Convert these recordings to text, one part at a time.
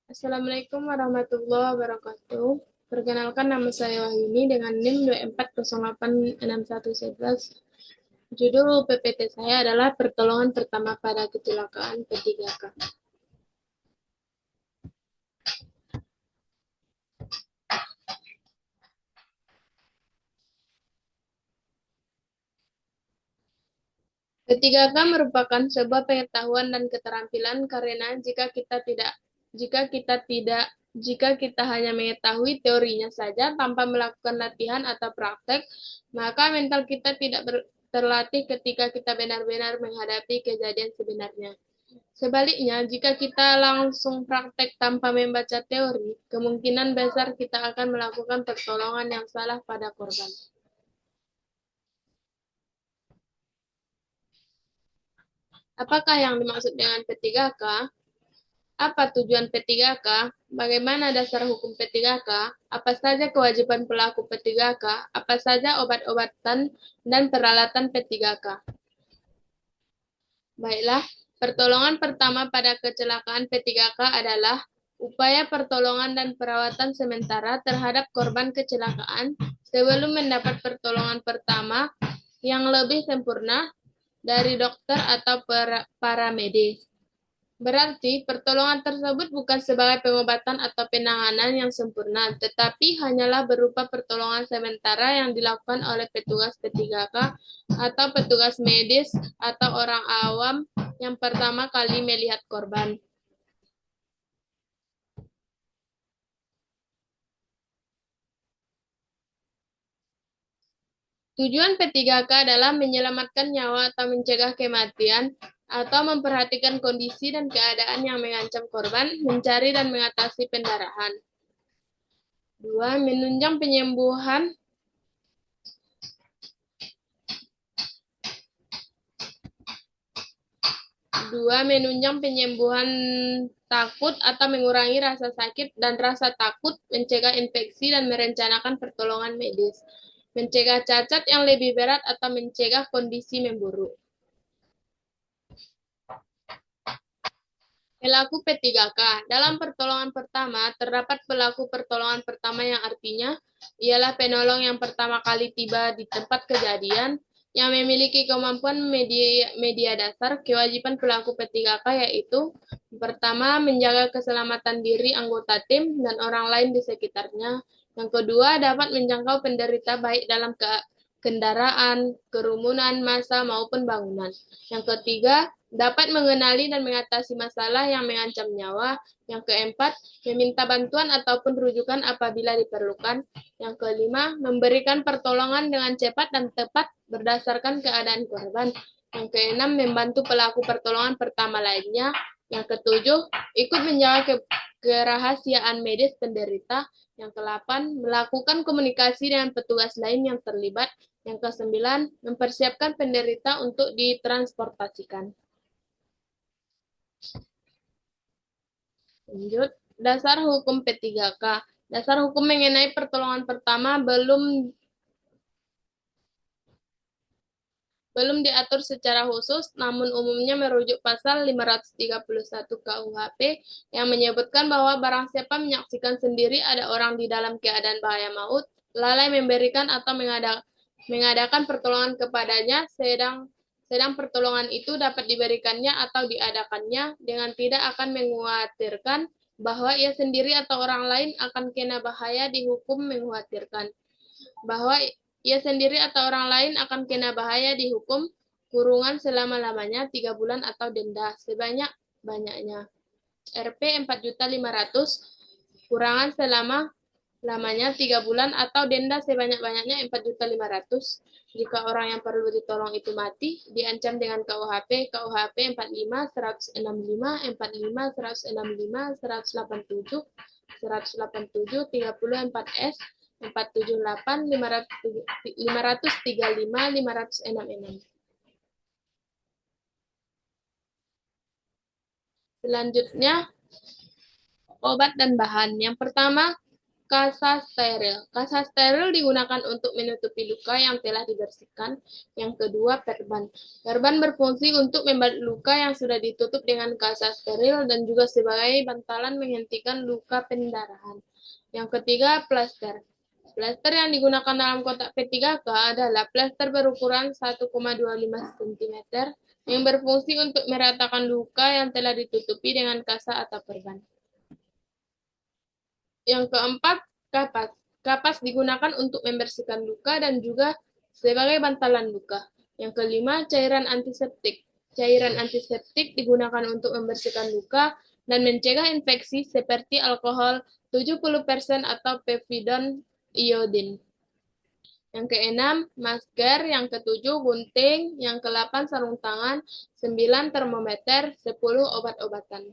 Assalamualaikum warahmatullahi wabarakatuh. Perkenalkan, nama saya Wahyuni dengan NIM 24086111. Judul PPT saya adalah Pertolongan Pertama pada Kecelakaan P3K. P3K merupakan sebuah pengetahuan dan keterampilan karena jika kita hanya mengetahui teorinya saja tanpa melakukan latihan atau praktek, maka mental kita tidak terlatih ketika kita benar-benar menghadapi kejadian sebenarnya. Sebaliknya, jika kita langsung praktek tanpa membaca teori, kemungkinan besar kita akan melakukan pertolongan yang salah pada korban. Apakah yang dimaksud dengan P3K? Apa tujuan P3K? Bagaimana dasar hukum P3K? Apa saja kewajiban pelaku P3K? Apa saja obat-obatan dan peralatan P3K? Baiklah, pertolongan pertama pada kecelakaan P3K adalah upaya pertolongan dan perawatan sementara terhadap korban kecelakaan sebelum mendapat pertolongan pertama yang lebih sempurna dari dokter atau para medis. Berarti, pertolongan tersebut bukan sebagai pengobatan atau penanganan yang sempurna, tetapi hanyalah berupa pertolongan sementara yang dilakukan oleh petugas P3K atau petugas medis atau orang awam yang pertama kali melihat korban. Tujuan P3K adalah menyelamatkan nyawa atau mencegah kematian, atau memperhatikan kondisi dan keadaan yang mengancam korban, mencari dan mengatasi pendarahan. 2. Menunjang penyembuhan takut atau mengurangi rasa sakit dan rasa takut, mencegah infeksi dan merencanakan pertolongan medis, mencegah cacat yang lebih berat atau mencegah kondisi memburuk. Pelaku P3K. Dalam pertolongan pertama, terdapat pelaku pertolongan pertama yang artinya ialah penolong yang pertama kali tiba di tempat kejadian, yang memiliki kemampuan media dasar. Kewajiban pelaku P3K yaitu: pertama, menjaga keselamatan diri anggota tim dan orang lain di sekitarnya. Yang kedua, dapat menjangkau penderita baik dalam kendaraan, kerumunan massa maupun bangunan. Yang ketiga, dapat mengenali dan mengatasi masalah yang mengancam nyawa. Yang keempat, meminta bantuan ataupun rujukan apabila diperlukan. Yang kelima, memberikan pertolongan dengan cepat dan tepat berdasarkan keadaan korban. Yang keenam, membantu pelaku pertolongan pertama lainnya. Yang ketujuh, ikut menjaga kerahasiaan medis penderita. Yang ke-8, melakukan komunikasi dengan petugas lain yang terlibat. Yang ke-9, mempersiapkan penderita untuk ditransportasikan. Lanjut, dasar hukum P3K. Dasar hukum mengenai pertolongan pertama belum diatur secara khusus, namun umumnya merujuk pasal 531 KUHP yang menyebutkan bahwa barang siapa menyaksikan sendiri ada orang di dalam keadaan bahaya maut, lalai memberikan atau mengadakan pertolongan kepadanya, sedang pertolongan itu dapat diberikannya atau diadakannya dengan tidak akan mengkhawatirkan bahwa ia sendiri atau orang lain akan kena bahaya, dihukum mengkhawatirkan bahwa ia sendiri atau orang lain akan kena bahaya, dihukum kurungan selama-lamanya 3 bulan atau denda sebanyak-banyaknya. Rp 4.500.000, kurangan selama-lamanya 3 bulan atau denda sebanyak-banyaknya 4.500.000. Jika orang yang perlu ditolong itu mati, diancam dengan KUHP 45, 165, 45, 165, 187, 187, 34S, 478, 535, 566. Selanjutnya, obat dan bahan. Yang pertama, Kasa steril. Kasa steril digunakan untuk menutupi luka yang telah dibersihkan. Yang kedua, perban. Perban berfungsi untuk membalut luka yang sudah ditutup dengan kasa steril dan juga sebagai bantalan menghentikan luka pendarahan. Yang ketiga, plester. Plester yang digunakan dalam kotak P3K adalah plester berukuran 1,25 cm yang berfungsi untuk meratakan luka yang telah ditutupi dengan kasa atau perban. Yang keempat, kapas. Kapas digunakan untuk membersihkan luka dan juga sebagai bantalan luka. Yang kelima, cairan antiseptik. Cairan antiseptik digunakan untuk membersihkan luka dan mencegah infeksi seperti alkohol 70% atau pevidon iodin. Yang keenam, masker. Yang ketujuh, gunting. Yang kedelapan, sarung tangan. 9, termometer. 10, obat-obatan.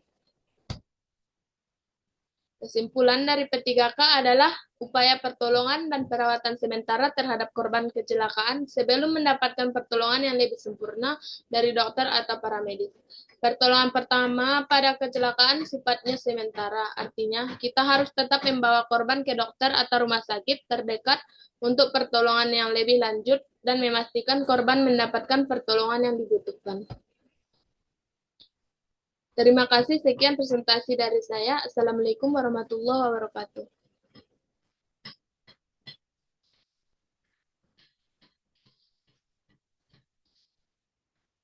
Kesimpulan dari P3K adalah upaya pertolongan dan perawatan sementara terhadap korban kecelakaan sebelum mendapatkan pertolongan yang lebih sempurna dari dokter atau paramedis. Pertolongan pertama pada kecelakaan sifatnya sementara, artinya kita harus tetap membawa korban ke dokter atau rumah sakit terdekat untuk pertolongan yang lebih lanjut dan memastikan korban mendapatkan pertolongan yang dibutuhkan. Terima kasih, sekian presentasi dari saya. Assalamualaikum warahmatullahi wabarakatuh.